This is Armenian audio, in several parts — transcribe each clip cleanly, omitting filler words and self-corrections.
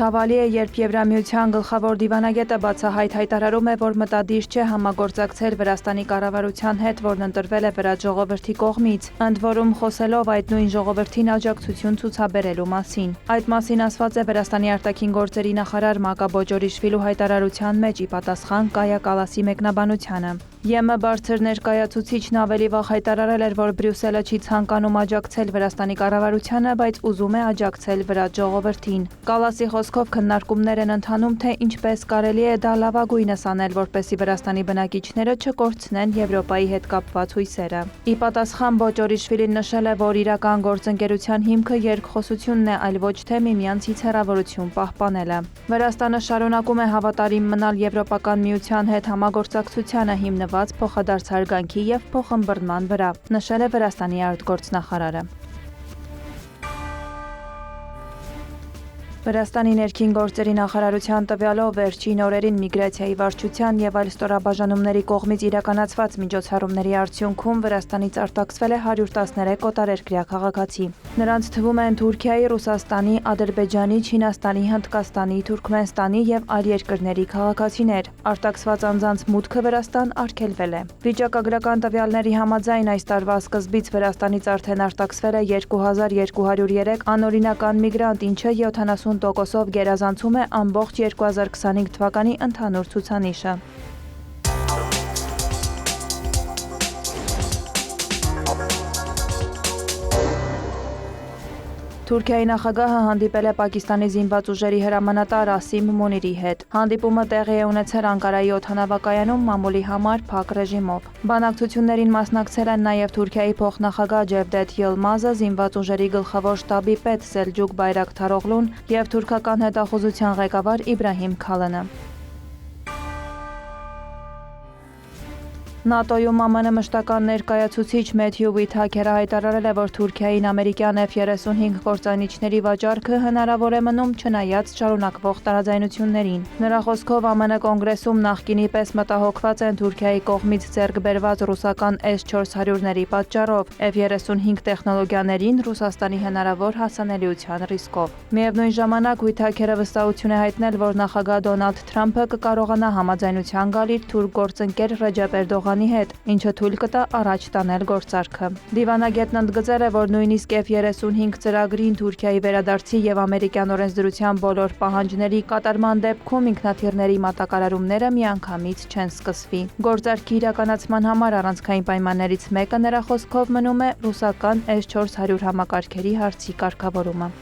Ցավալի է, երբ Եվրամիության գլխավոր դիվանագետը բացահայտ հայտարարում է, որ մտադիր չէ համագործակցել Վրաստանի կառավարության հետ, որն ընտրվել է վրաց ժողովրդի կողմից, ընդ որում խոսելով այդ նույն ժողովրդին աջակցություն ցուցաբերելու մասին։ Այդ մասին ասված է Վրաստանի արտաքին գործերի նախարար Մակա Բոջորիշվիլու հայտարարության մեջ՝ ի պատասխան Կայա Կալասի մեկնաբանությանը։ ԵՄ բարձր ներկայացուցիչն ավելի վաղ հայտարարել էր, որ Բրյուսելը չի ցանկանում աջակցել Վրաստանի կառավարությանը, բայց ուզում է աջակցել վրաց ժողովրդին։ Կալասի խոսքով քննարկումներ են ընթանում, թե ինչպես կարելի է դա լավագույնս անել, որպեսզի Վրաստանի բնակիչները չկորցնեն Եվրոպայի հետ կապված հույսերը։ Ի պատասխան Բոջորիշվիլին նշել է, որ իրական գործընկերության հիմքը երկխոսությունն է, այլ ոչ թե միմյանցից հեռավորություն պահպանելը։ Վրաստանը շարունակում է հավատարիմ մնալ Եվրոպական միության հետ համագործակցությանը հիմնված փոխադարձարգանքի և փոխըմբռնման վրա, նշել է Վրաստանի արտգործնախարարը։ Վրաստանի ներքին գործերի նախարարության տվյալով վերջին օրերին միգրացիայի վարչության և այլ ստորաբաժանումների կողմից իրականացված միջոցառումների արդյունքում Վրաստանից արտաքսվել է 113 օտարերկրյա քաղաքացի։ Նրանց թվում են Թուրքիայի, Ռուսաստանի, Ադրբեջանի, Չինաստանի, Հնդկաստանի, Թուրքմենստանի և այլ երկրների քաղաքացիներ։ Արտաքսված անձանց մուտքը Վրաստան արգելվել է։ Վիճակագրական տվյալների համաձայն այս տարվա սկզբից Վրաստանից արդեն արտաքսվել է 2203 անօրինական միգրանտ, ինչը 70%-ով գերազանցում է ամբողջ 2025 թվականի ընդհանուր ցուցանիշը։ Թուրքիայի նախագահը հանդիպել է Պակիստանի զինված ուժերի հրամանատար Ասիմ Մունիրի հետ։ Հանդիպումը տեղի է ունեցել Անկարայի օդանավակայանում մամուլի համար փակ ռեժիմով։ Բանակցություններին մասնակցել են նաև Թուրքիայի փոխնախագահ Ջևդեթ Յիլմազը, զինված ուժերի գլխավոր շտաբի պետ Սելջուկ Բայրակթարօղլուն և թուրքական հետախուզության ղեկավար Իբրահիմ Քալանը։ ՆԱՏՕ-ում ԱՄՆ մշտական ներկայացուցիչ Մեթյու Վիթաքերը հայտարարել է, որ Թուրքիային ամերիկյան F-35 կործանիչների վաճառքը հնարավոր է մնում չնայած շարունակվող տարաձայնություններին։ Նրա խոսքով ԱՄՆ կոնգրեսում նախկինի պես մտահոգված են Թուրքիայի կողմից ձեռք բերված ռուսական S-400-ների պատճառով, F-35 տեխնոլոգիաներին Ռուսաստանի հնարավոր հասանելիության ռիսկով։ Միևնույն ժամանակ Վիթաքերը վստահություն է հայտնել, որ նախագահ Դոնալդ Թրամփը կկարողանա համաձայնության գալ իր թուրք գործընկեր Ռեջեփ Էրդողանի հետ, ինչը թույլ կտա առաջ տանել գործարքը։ Դիվանագետն ընդգծել է, որ նույնիսկ F-35 ծրագրին Թուրքիայի վերադարձի և ամերիկյան օրենսդրության բոլոր պահանջների կատարման դեպքում ինքնաթիռների մատակարարումները միանգամից չեն սկսվի։ Գործարքի իրականացման համար առանցքային պայմաններից մեկը նրա խոսքով մնում է ռուսական S-400 համակարգերի հարցի կարգավորումը։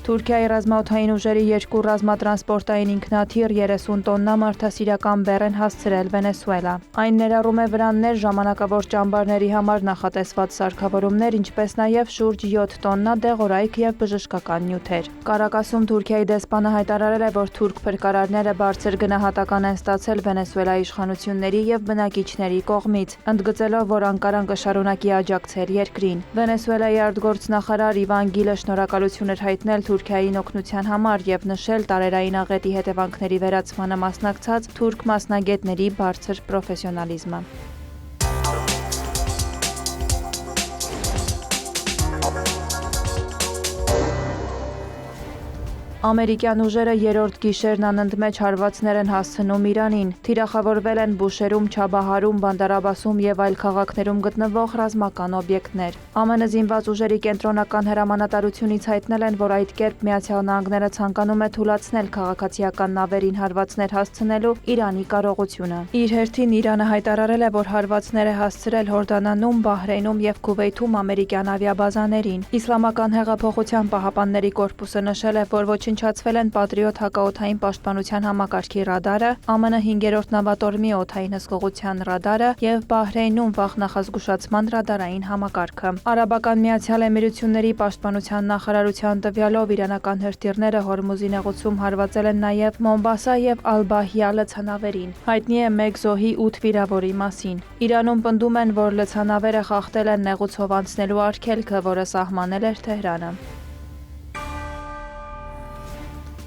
Թուրքիայի ռազմաօդային ուժերի երկու ռազմատրանսպորտային ինքնաթիռ 30 տոննա մարդասիրական բեռ են հասցրել Վենեսուելա։ Այն ներառում է վրաններ, ժամանակավոր ճամբարների համար նախատեսված սարքավորումներ, ինչպես նաև շուրջ 7 տոննա դեղորայք և բժշկական նյութեր։ Կարակասում Թուրքիայի դեսպանը հայտարարել է, որ թուրք փրկարարները բարձր գնահատական են ստացել Վենեսուելայի իշխանությունների և բնակիչների կողմից, ընդգծելով, որ Անկարան կշարունակի աջակցել երկրին։ Վենեսուելայի արտգործնախարար Իվան Գիլը շնորհակալություն էր հայտնել Թուրքիային օգնության համար և նշել տարերային աղետի հետևանքների վերացմանը մասնակցած թուրք մասնագետների բարձր պրոֆեսիոնալիզմը։ Ամերիկյան ուժերը երրորդ գիշերն անընդմեջ հարվածներ են հասցնում Իրանին։ Թիրախավորվել են Բուշերում, Չաբահարում, Բանդար Աբասում և այլ քաղաքներում գտնվող ռազմական օբյեկտներ։ ԱՄՆ զինված ուժերի կենտրոնական հրամանատարությունից հայտնել են, որ այդ կերպ Միացյալ Նահանգները ցանկանում է թուլացնել քաղաքացիական նավերին հարվածներ հասցնելու Իրանի կարողությունը։ Իր հերթին Իրանը հայտարարել է, որ հարվածներ է հասցրել Հորդանանում, Բահրեյնում և Քուվեյթում ամերիկյան ավիաբազաներին։ Իսլամական հեղափոխության պահապանների կորպուսը նշել է, որ ոչնչացվել են Պատրիոտ հակաօդային պաշտպանության համակարգի ռադարը, ԱՄՆ 5-րդ նավատորմի օդային հսկողության ռադարը և Բահրեյնում վաղ նախազգուշացման ռադարային համակարգը։ Արաբական Միացյալ Էմիրությունների պաշտպանության նախարարության տվյալով իրանական հրթիռները Հորմուզի նեղուցում հարվածել են նաև Մոմբասա և Ալ-Բահիա լցանավերին։ Հայտնի է մեկ զոհի 8 վիրավորի մասին։ Իրանում պնդում են, որ լցանավերը խախտել են նեղուցով անցնելու արգելքը, որը սահմանել էր Թեհրանը։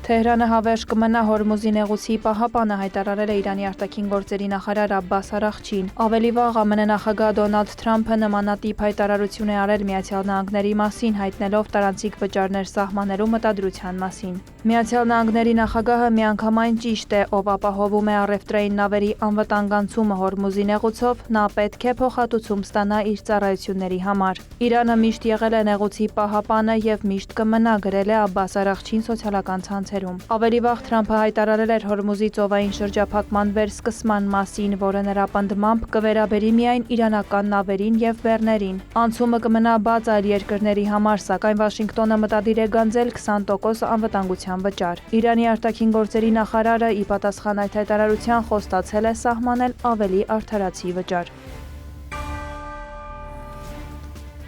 Թեհրանը հավերժ կմնա Հորմուզի նեղուցի պահապանը, հայտարարել է Իրանի արտաքին գործերի նախարար Աբբաս Արաղչին։ Ավելի վաղ ԱՄՆ նախագահ Դոնալդ Թրամփը նմանատիպ հայտարարություն է արել Միացյալ Նահանգների մասին, հայտնելով տարանցիկ վճարներ սահմանելու մտադրության մասին։ Միացյալ Նահանգների նախագահը միանգամայն ճիշտ է, ով ապահովում է առևտրային նավերի անվտանգանցումը Հորմուզի նեղուցով, նա պետք է փոխհատուցում ստանա իր ծառայությունների համար։ Իրանը միշտ եղել է նեղուցի պահապանը եւ միշտ կմնա, գրել է Աբբաս Արաղչին սոցիալական ցանցերում։ Ավելի վաղ Թրամփը հայտարարել էր Հորմուզի ծովային շրջափակման վերսկսման մասին, որը նրա պնդմամբ կվերաբերի միայն իրանական նավերին եւ բեռներին։ Անցումը կմնա բաց այլ երկրների համար, սակայն Վաշինգտոնը մտադիր է գանձել 20% անվտանգության վճար։ Իրանի արտաքին գործերի նախարարը ի պատասխան այդ հայտարարության խոստացել է սահմանել ավելի արդարացի վճար։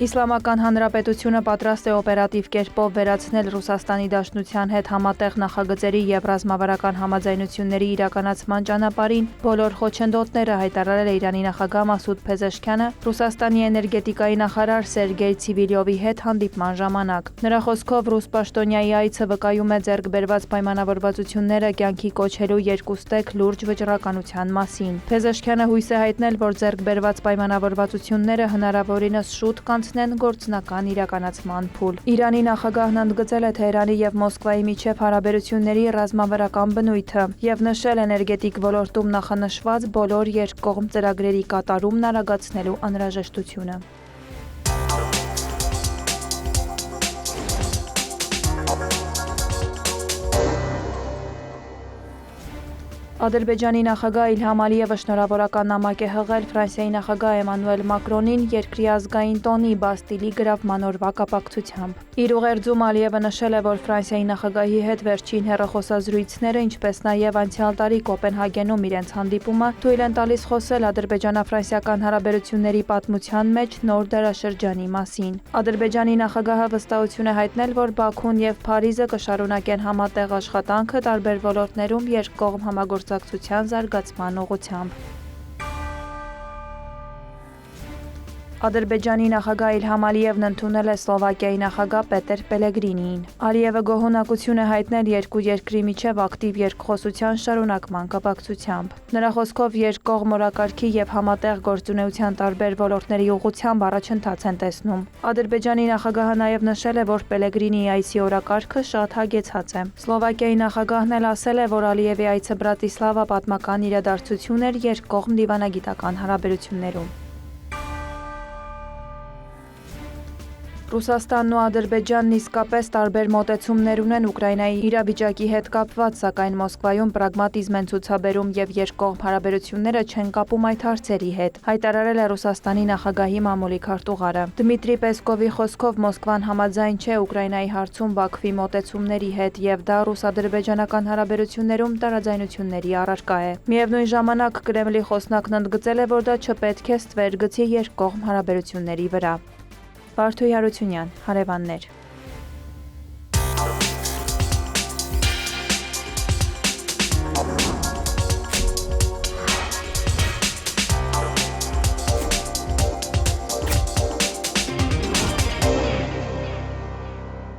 Իսլամական Հանրապետությունը պատրաստ է օպերատիվ կերպով վերացնել Ռուսաստանի Դաշնության հետ համատեղ նախագծերի եւ ռազմավարական համաձայնությունների իրականացման ճանապարհին բոլոր խոչընդոտները, հայտարարել է Իրանի նախագահ Մասուդ Փեզեշքյանը Ռուսաստանի էներգետիկայի նախարար Սերգեյ Ցիվիլյովի հետ հանդիպման ժամանակ։ Նրա խոսքով ռուս պաշտոնյայի այցը վկայում է ձեռք բերված պայմանավորվածությունները կյանքի կոչելու երկուստեք լուրջ վճռականության մասին։ Փեզեշքյանը հույս է հայտնել, որ ձեռք բերված պայմանավորվածությունները հնարավորինս շուտ կանցնեն գործնական իրականացման փուլ։ Իրանի նախագահն ընդգծել է Թեհրանի եւ Մոսկվայի միջև հարաբերությունների ռազմավարական բնույթը եւ նշել էներգետիկ ոլորտում նախանշված բոլոր երկկողմ ծրագրերի կատարումն արագացնելու անհրաժեշտությունը։ Ադրբեջանի նախագահ Իլհամ Ալիևը շնորհավորական նամակ է հղել Ֆրանսիայի նախագահ Էմանուել Մակրոնին երկրի ազգային տոնի Բաստիլի գրավման օրվա կապակցությամբ։ Իր ուղերձում Ալիևը նշել է, որ Ֆրանսիայի նախագահի հետ վերջին հեռախոսազրույցները, ինչպես նաև անցյալ տարի Կոպենհագենում իրենց հանդիպումը թույլ են տալիս խոսել ադրբեջանա-ֆրանսիական հարաբերությունների պատմության մեջ նոր դարաշրջանի մասին։ Ադրբեջանի նախագահը վստահություն է հայտնել, որ Բաքուն եւ Փարիզը կշարունակեն համատեղ աշխատանքը տարբեր ոլորտներում երկկողմ համագործակցության զարգացման ուղղությամբ։ Ադրբեջանի նախագահ Իլհամ Ալիևն ընդունել է Սլովակիայի նախագահ Պետեր Պելեգրինիին։ Ալիևը գոհունակություն է հայտնել երկու երկրի միջև ակտիվ երկխոսության շարունակման կապակցությամբ։ Նրա խոսքով երկկողմ օրակարգի եւ համատեղ գործունեության տարբեր ոլորտների ուղղությամբ առաջընթաց են տեսնում։ Ադրբեջանի նախագահը նաեւ նշել է, որ Պելեգրինիի այցի օրակարգը շատ հագեցած է։ Սլովակիայի նախագահն էլ ասել է, որ Ալիևի այցը Բրատիսլավա պատմական իրադարձություն էր երկկողմ դիվանագիտական հարաբերություններում։ Ռուսաստանն ու Ադրբեջանն իսկապես տարբեր մոտեցումներ ունեն Ուկրաինայի իրավիճակի հետ կապված, սակայն Մոսկվայում պրագմատիզմ են ցուցաբերում եւ երկկողմ հարաբերությունները չեն կապում այդ հարցերի հետ, հայտարարել է Ռուսաստանի նախագահի մամուլի քարտուղարը։ Դմիտրի Պեսկովի խոսքով Մոսկվան համաձայն չէ Ուկրաինայի հարցում Բաքվի մոտեցումների հետ եւ դա ռուս-ադրբեջանական հարաբերություններում տարաձայնությունների առարկա է։ Միևնույն ժամանակ Կրեմլի խոսնակն ընդգծել է, որ դա չպետք է ստվեր գցի երկկողմ հարաբերությունների վրա։ Վարդուհի Հարությունյան, հարևաններ։